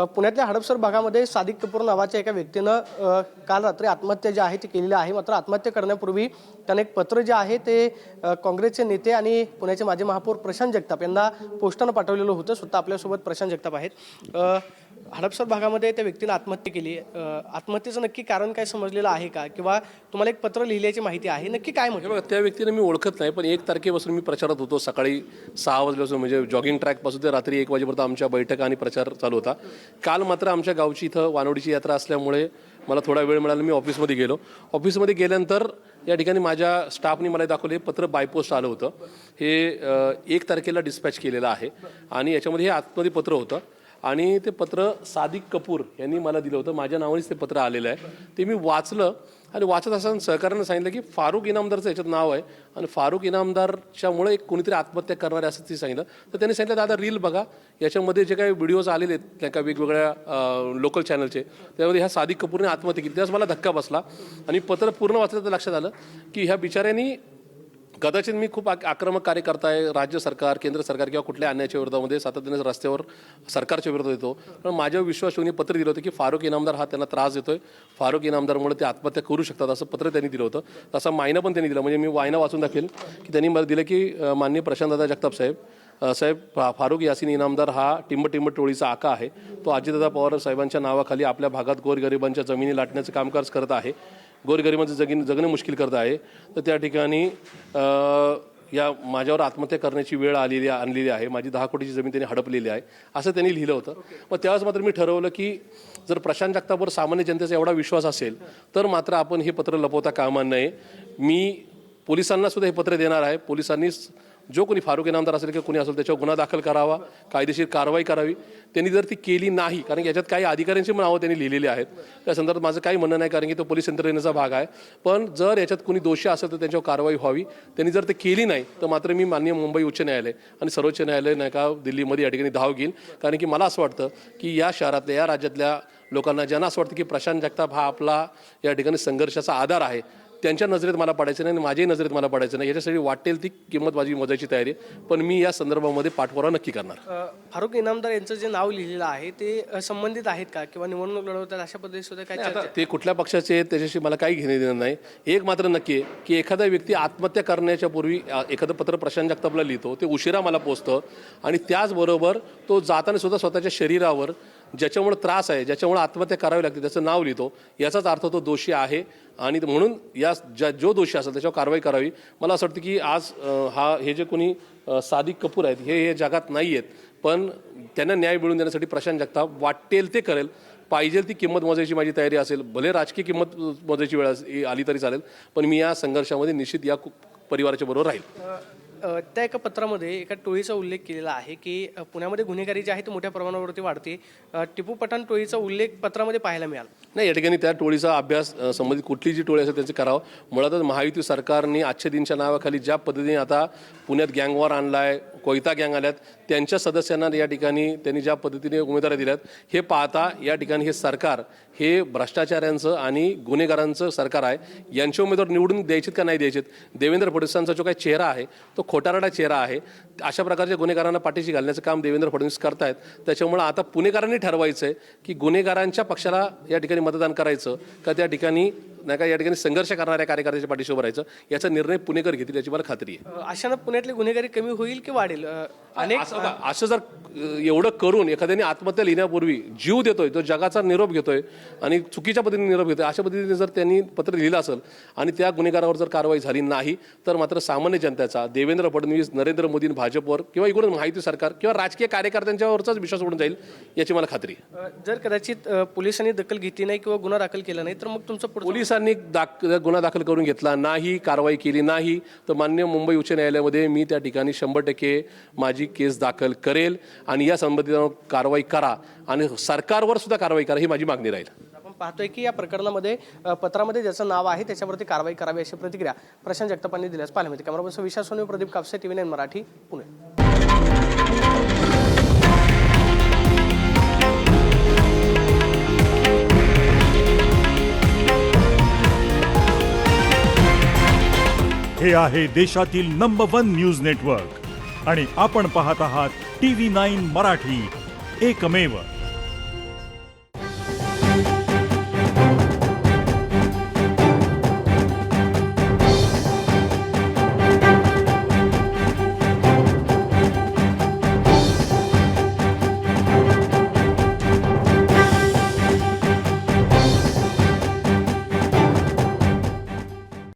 पुण्यातल्या हडपसर भागामध्ये सादिक कपूर नावाच्या एका व्यक्तीनं काल रात्री आत्महत्या जी आहे ती केलेली आहे। मात्र आत्महत्या करण्यापूर्वी त्याने एक पत्र जे आहे ते काँग्रेसचे नेते आणि पुण्याचे माजी महापौर प्रशांत जगताप यांना पोस्टानं पाठवलेलं होतं। स्वतः आपल्यासोबत प्रशांत जगताप आहेत। हडपसर भागामध्ये त्या व्यक्तीने आत्महत्या केली। आत्महत्येचं नक्की कारण काय समजलेलं आहे का, किंवा तुम्हाला एक पत्र लिहिल्याची माहिती आहे, नक्की काय म्हणजे? त्या व्यक्तीने मी ओळखत नाही, पण 1 तारखेपासून मी प्रचारात होतो। सकाळी 6 वाजल्यापासून म्हणजे जॉगिंग ट्रॅकपासून ते रात्री 1 वाजेपर्यंत आमच्या बैठका आणि प्रचार चालू होता। काल मात्र आमच्या गावची इथं वानवडीची यात्रा असल्यामुळे मला थोडा वेळ मिळाला। मी ऑफिसमध्ये गेलो। ऑफिसमध्ये गेल्यानंतर या ठिकाणी माझ्या स्टाफनी मला दाखवले पत्र बायपोस्ट आलं होतं। हे 1 तारखेला डिस्पॅच केलेलं आहे आणि याच्यामध्ये हे आतमध्ये पत्र होतं आणि ते पत्र सादिक कपूर यांनी मला दिलं होतं। माझ्या नावानेच ते पत्र आलेलं आहे। ते मी वाचलं आणि वाचत असताना सहकार्यानं सांगितलं की फारुख इनामदारचं याच्यात नाव आहे आणि फारुख इनामदारच्यामुळे एक कोणीतरी आत्महत्या करणारे असं ते सांगितलं। तर त्यांनी सांगितलं दादा रील बघा, याच्यामध्ये जे काही व्हिडिओज आलेले आहेत त्या का वेगवेगळ्या लोकल चॅनलचे, त्यामध्ये ह्या सादिक कपूरने आत्महत्या केली। त्यावेळेस मला धक्का बसला आणि पत्र पूर्ण वाचलं तर लक्षात आलं की ह्या बिचाऱ्यांनी कदाचित मी खूप आक्रमक कार्यकर्ता आहे, राज्य सरकार केंद्र सरकार किंवा कुठल्या अन्यायाच्या विरोधामध्ये सातत्याने रस्त्यावर सरकारच्या विरोधात येतो, पण माझ्यावर विश्वास ठेवून पत्र दिलं होतं की फारुख इनामदार हा त्यांना त्रास देतोय, फारुख इनामदारमुळे ते आत्महत्या करू शकतात असं पत्र त्यांनी दिलं होतं। तसा मायना पण त्यांनी दिला, म्हणजे मी वायना वाचून दाखवेल की त्यांनी मला दिलं की माननीय प्रशांतदादा जगताप साहेब फारुख यासीन इनामदार हा टिंब टोळीचा आका आहे। तो अजितदादा पवार साहेबांच्या नावाखाली आपल्या भागात गोरगरिबांच्या जमिनी लाटण्याचं कामकाज करत आहे, गोरगरिबांचं जगणं मुश्किल करत आहे। तर त्या ठिकाणी या माझ्यावर आत्महत्या करण्याची वेळ आणलेली आहे। माझी 10 कोटीची जमीन त्यांनी हडपलेली आहे असं त्यांनी लिहिलं होतं। मग त्यावेळेस मात्र मी ठरवलं की जर प्रशांत जगतापवर सामान्य जनतेचा एवढा विश्वास असेल तर मात्र आपण हे पत्र लपवता कामा नये। मी पोलिसांना सुद्धा हे पत्र देणार आहे। पोलिसांनी जो कोणी फारुख इनामदार असेल किंवा कोणी असेल त्याच्यावर गुन्हा दाखल करावा, कायदेशीर कारवाई करावी। त्यांनी जर ती केली नाही, कारण याच्यात काही अधिकाऱ्यांची नावं त्यांनी लिहिलेली आहेत, त्या संदर्भात माझं काही म्हणणं नाही, कारण की तो पोलीस यंत्रणेचा भाग आहे। पण जर याच्यात कोणी दोषी असेल तर त्यांच्यावर कारवाई व्हावी। त्यांनी जर ते केली नाही तर मात्र मी माननीय मुंबई उच्च न्यायालय आणि सर्वोच्च न्यायालय नाही का दिल्लीमध्ये या ठिकाणी धाव घेईन। कारण की मला असं वाटतं की या शहरातल्या या राज्यातल्या लोकांना ज्यांना असं वाटतं की प्रशांत जगताप हा आपला या ठिकाणी संघर्षाचा आधार आहे, त्यांच्या नजरेत मला पडायचं नाही आणि माझ्याही नजरेत मला पडायचं नाही। याच्यासाठी वाटेल ती किंमत माझी मोजायची तयारी आहे, पण मी या संदर्भामध्ये पाठपुरावा नक्की करणार। फारुख इनामदार यांचं जे नाव लिहिलेलं आहे ते संबंधित आहेत का, किंवा निवडणूक लढवतात अशा पद्धतीने काय चर्चा? ते कुठल्या पक्षाचे आहेत त्याच्याशी मला काही घेणे देणं नाही। एक मात्र नक्की आहे की एखादा व्यक्ती आत्महत्या करण्याच्या पूर्वी एखादं पत्र प्रशांत जगतापला लिहितो, ते उशिरा मला पोचतं आणि त्याचबरोबर तो जाताना सुद्धा स्वतःच्या शरीरावर ज्याच्यामुळे त्रास आहे, ज्याच्यामुळे आत्महत्या करावी लागते त्याचं नाव लिहितो, याचाच अर्थ तो दोषी आहे आणि म्हणून या जो दोषी असेल त्याच्यावर कारवाई करावी। मला असं वाटतं की आज हे जे कोणी सादिक कपूर आहेत हे जगात नाही आहेत, पण त्यांना न्याय मिळवून देण्यासाठी प्रशांत जगताप वाटेल ते करेल। पाहिजे ती किंमत मोजायची माझी तयारी असेल, भले राजकीय किंमत मोजायची वेळ आली तरी चालेल, पण मी या संघर्षामध्ये निश्चित या परिवाराच्या बरोबर राहील। त्या एका पत्रामध्ये एका टोळीचा उल्लेख केलेला आहे की पुण्यामध्ये गुन्हेगारी जी आहे ती मोठ्या प्रमाणावरती वाढते। टिपू पठाण टोळीचा उल्लेख पत्रामध्ये पाहायला मिळाला नाही। या ठिकाणी त्या टोळीचा अभ्यास संबंधित कुठली जी टोळी असेल त्याचं करावं। मुळातच महायुती सरकारने आजच्या दिनच्या नावाखाली ज्या पद्धतीने आता पुण्यात गँगवॉर आणलाय, कोयता गँग आल्यात, त्यांच्या सदस्यांना या ठिकाणी त्यांनी ज्या पद्धतीने उमेदवारी दिल्यात हे पाहता या ठिकाणी हे सरकार हे भ्रष्टाचाऱ्यांचं आणि गुन्हेगारांचं सरकार आहे। यांचे उमेदवार निवडून द्यायचेत का नाही द्यायचेत? देवेंद्र फडणवीसांचा जो काही चेहरा आहे तो खोटारडा चेहरा आहे। अशा प्रकारच्या गुन्हेगारांना पाठीशी घालण्याचं काम देवेंद्र फडणवीस करतायत। त्याच्यामुळे आता पुणेकरांनी ठरवायचं आहे की गुन्हेगारांच्या पक्षाला या ठिकाणी मतदान करायचं का त्या ठिकाणी नाही का या ठिकाणी संघर्ष करणाऱ्या कार्यकर्त्याच्या पाठीशी उभं राहायचं, याचा निर्णय पुणेकर घेतील याची मला खात्री आहे। अशानं पुण्यातली गुन्हेगारी कमी होईल की वाढेल? असं जर एवढं करून एखाद्याने आत्महत्या लिहिण्यापूर्वी जीव देतोय, तो जगाचा निरोप घेतोय आणि चुकीच्या पद्धतीने निरोप घेतोय, अशा पद्धतीने जर त्यांनी पत्र लिहिलं असेल आणि त्या गुन्हेगारावर जर कारवाई झाली नाही तर मात्र सामान्य जनतेचा देवेंद्र फडणवीस, नरेंद्र मोदी, भाजपवर किंवा इकडून माहिती सरकार किंवा राजकीय कार्यकर्त्यांच्यावरचाच विश्वास उडून जाईल याची मला खात्री आहे। जर कदाचित पोलिसांनी दखल घेतली नाही किंवा गुन्हा दाखल केला नाही तर मग तुमचं पोलिसांनी गुन्हा दाखल करून घेतला नाही, कारवाई केली नाही तर माननीय मुंबई उच्च न्यायालयामध्ये मी त्या ठिकाणी 100% माझी केस दाखल करेल आणि या संबंधित कारवाई करा आणि सरकारवर सुद्धा कारवाई करा ही माझी मागणी राहील। आपण पाहतोय की या प्रकरणामध्ये पत्रामध्ये ज्याचं नाव आहे त्याच्यावरती कारवाई करावी अशी प्रतिक्रिया प्रशांत जगतापांनी दिल्यास पाहायला मिळते। कॅमेरा पर्सन विशाल सोनवी, प्रदीप कापसे, TV9 मराठी, पुणे। हे आहे देशातील नंबर 1 न्यूज नेटवर्क आणि आपण पाहत आहात TV9 मराठी, एकमेव।